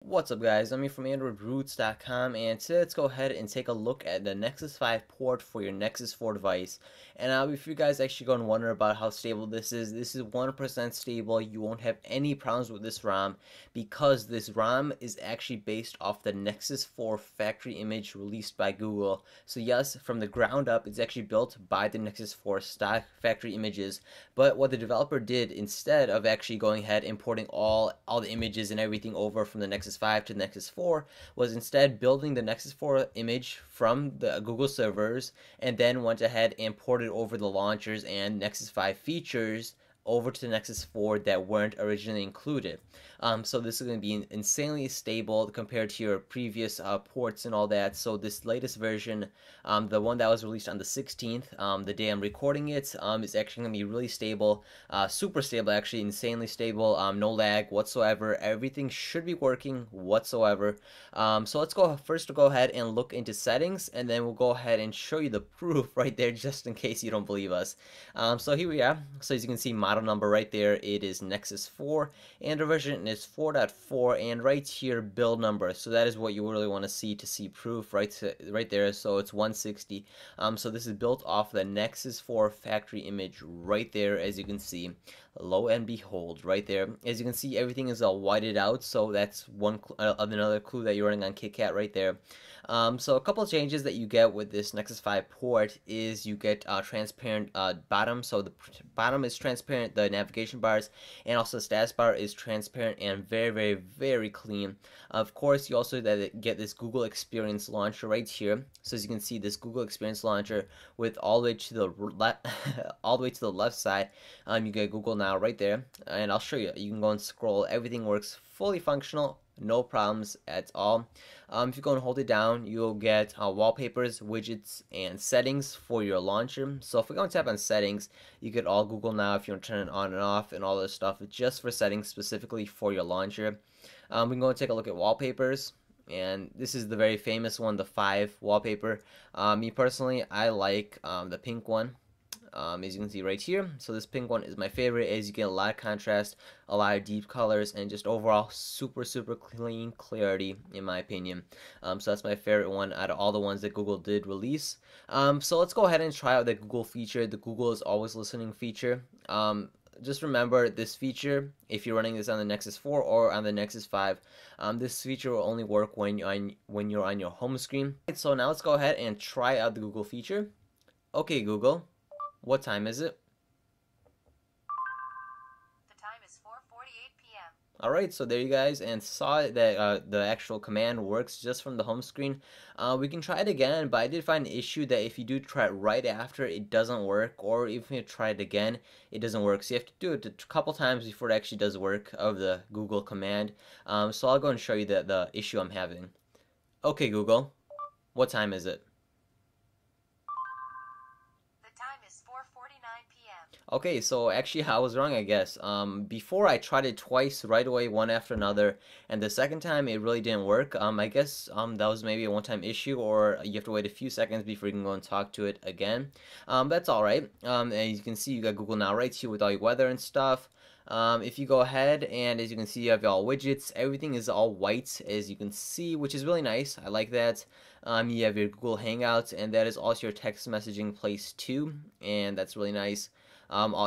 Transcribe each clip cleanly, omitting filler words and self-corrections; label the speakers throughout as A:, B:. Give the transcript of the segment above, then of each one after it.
A: What's up guys, I'm here from AndroidRoots.com, and today let's go ahead and take a look at the Nexus 5 port for your Nexus 4 device. And if you guys actually go and wonder about how stable this is 100% stable. You won't have any problems with this ROM because this ROM is actually based off the Nexus 4 factory image released by Google. So yes, from the ground up, it's actually built by the Nexus 4 stock factory images. But what the developer did, instead of actually going ahead and importing all the images and everything over from the Nexus 5 to the Nexus 4, was instead building the Nexus 4 image from the Google servers, and then went ahead and ported over the launchers and Nexus 5 features over to the Nexus 4 that weren't originally included. So this is going to be insanely stable compared to your previous ports and all that. So this latest version, the one that was released on the 16th, the day I'm recording it, is actually going to be really stable, super stable actually, insanely stable, no lag whatsoever. Everything should be working whatsoever. So let's go ahead and look into settings, and then we'll go ahead and show you the proof right there, just in case you don't believe us. So here we are. So as you can see, model number right there, it is Nexus 4, and the version is 4.4, and right here, build number. So that is what you really want to see proof right there. So it's 160. So this is built off the Nexus 4 factory image right there, as you can see. Lo and behold, right there, as you can see, everything is all whited out. So that's another clue that you're running on KitKat right there. So a couple of changes that you get with this Nexus 5 port is you get transparent bottom. So the bottom is transparent, the navigation bars, and also the status bar is transparent and very clean. Of course, you also get this Google Experience launcher right here. So as you can see, this Google Experience launcher with all the way to the left, all the way to the left side, you get Google Now right there, and I'll show you. You can go and scroll. Everything works fully functional. No problems at all. If you go and hold it down, you'll get wallpapers, widgets, and settings for your launcher. So if we go and tap on settings, you get all Google Now if you want to turn it on and off and all this stuff, just for settings specifically for your launcher. We can go and take a look at wallpapers. And this is the very famous one, the 5 wallpaper. Me personally, I like the pink one. As you can see right here, so this pink one is my favorite, as you get a lot of contrast, a lot of deep colors, and just overall super clean clarity, in my opinion. So that's my favorite one out of all the ones that Google did release. So let's go ahead and try out the Google feature, the Google is always listening feature. Just remember, this feature, if you're running this on the Nexus 4 or on the Nexus 5, this feature will only work when you're on your home screen. So now let's go ahead and try out the Google feature. Okay, Google, what time is it?
B: The time is 4:48 p.m.
A: Alright, so there you guys, and saw that the actual command works just from the home screen. We can try it again, but I did find an issue that if you do try it right after, it doesn't work, or even if you try it again, it doesn't work. So you have to do it a couple times before it actually does work of the Google command. So I'll go and show you the issue I'm having. Okay, Google, what time is it?
B: The time is 4:49 p.m.
A: Okay, so actually I was wrong, I guess. Before I tried it twice right away, one after another, and the second time it really didn't work. I guess that was maybe a one-time issue, or you have to wait a few seconds before you can go and talk to it again. That's all right. And you can see you got Google Now right here with all your weather and stuff. If you go ahead, and as you can see, you have all widgets. Everything is all white, as you can see, which is really nice. I like that. You have your Google Hangouts, and that is also your text messaging place too, and that's really nice.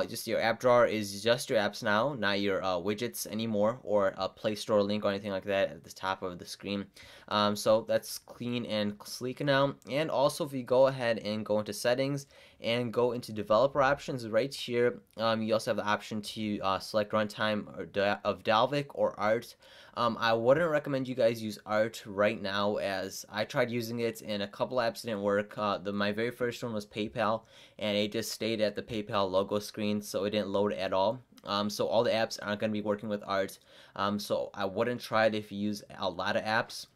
A: Just your app drawer is just your apps now, not your widgets anymore, or a Play Store link or anything like that at the top of the screen. So that's clean and sleek now. And also, if you go ahead and go into settings and go into developer options right here, you also have the option to select runtime of Dalvik or Art. I wouldn't recommend you guys use Art right now, as I tried using it and a couple apps didn't work. My very first one was PayPal, and it just stayed at the PayPal logo screen, so it didn't load at all. So all the apps aren't going to be working with Art. So I wouldn't try it if you use a lot of apps.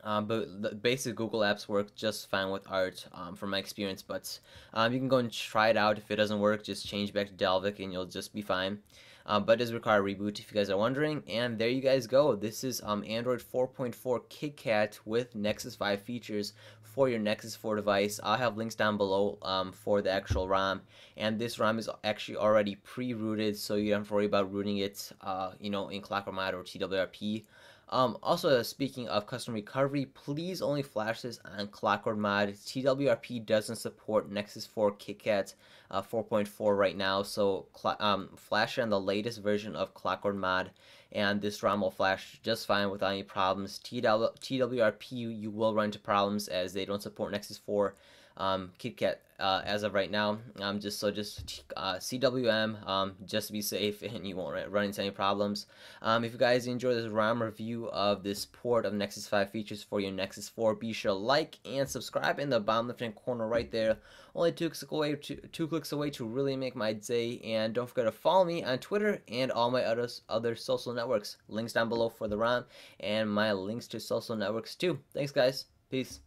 A: But the basic Google apps work just fine with Art, from my experience. But you can go and try it out. If it doesn't work, just change back to Dalvik and you'll just be fine. But it does require a reboot, if you guys are wondering. And there you guys go. This is Android 4.4 KitKat with Nexus 5 features for your Nexus 4 device. I'll have links down below for the actual ROM. And this ROM is actually already pre-rooted, so you don't have to worry about rooting it, in ClockworkMod or TWRP. Also, speaking of custom recovery, please only flash this on Clockwork Mod. TWRP doesn't support Nexus 4 KitKat 4.4 right now, so flash it on the latest version of Clockwork Mod, and this ROM will flash just fine without any problems. TWRP, you will run into problems as they don't support Nexus 4 KitKat as of right now. Just CWM, just to be safe, and you won't run into any problems. If you guys enjoy this ROM review of this port of Nexus 5 features for your Nexus 4, be sure to like and subscribe in the bottom left-hand corner right there. Only two clicks away to really make my day. And don't forget to follow me on Twitter and all my other social networks. Links down below for the ROM and my links to social networks too. Thanks, guys. Peace.